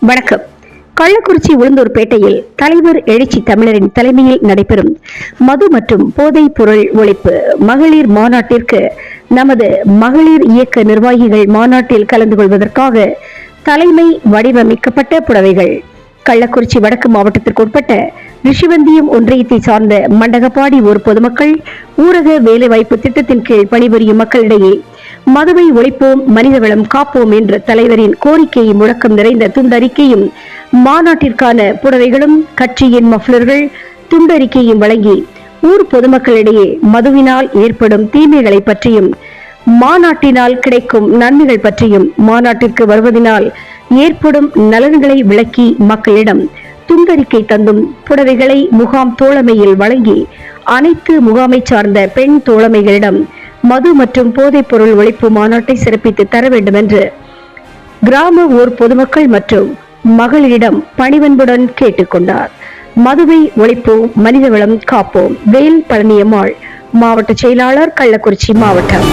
வணக்கம். கள்ளக்குறிச்சி உளுந்தூர்பேட்டையில் தலைவர் எழுச்சி தமிழரின் தலைமையில் நடைபெறும் மது மற்றும் போதைப் பொருள் ஒழிப்பு மகளிர் மாநாட்டிற்கு நமது மகளிர் இயக்க நிர்வாகிகள் மாநாட்டில் கலந்து கொள்வதற்காக தலைமை வடிவமைக்கப்பட்ட புடவைகள் கள்ளக்குறிச்சி வடக்கு மாவட்டத்திற்கு உட்பட்ட ரிஷிவந்தியம் ஒன்றியத்தை சார்ந்த மண்டகப்பாடி ஊர் பொதுமக்கள் ஊரக வேலைவாய்ப்பு திட்டத்தின் கீழ் பணிபுரியும் மக்களிடையே மதுவை ஒழிப்போம், மனிதவளம் காப்போம் என்ற தலைவரின் கோரிக்கையை முழக்கம் நிறைந்த துண்டறிக்கையும் மாநாட்டிற்கான புடவைகளும் கட்சியின் மஃப்ளர்கள் துண்டறிக்கையும் வழங்கி ஊர் பொதுமக்களிடையே மதுவினால் ஏற்படும் தீமைகளை பற்றியும் மாநாட்டினால் கிடைக்கும் நன்மைகள் பற்றியும் மாநாட்டிற்கு வருவதனால் ஏற்படும் நலன்களை விளக்கி மக்களிடம் துண்டறிக்கை தந்தும் புடவைகளை முகாம் தோழமையில் வழங்கி அனைத்து முகாமை சார்ந்த பெண் தோழமைகளிடம் மது மற்றும் போதைப் பொருள் ஒழிப்பு மாநாட்டை சிறப்பித்து தர வேண்டும் என்று கிராம ஊர் பொதுமக்கள் மற்றும் மகளிரிடம் பணிவன்புடன் கேட்டுக்கொண்டார். மதுவை ஒழிப்போம், மனிதவளம் காப்போம். வேல் பழனியம்மாள், மாவட்ட செயலாளர், கள்ளக்குறிச்சி மாவட்டம்.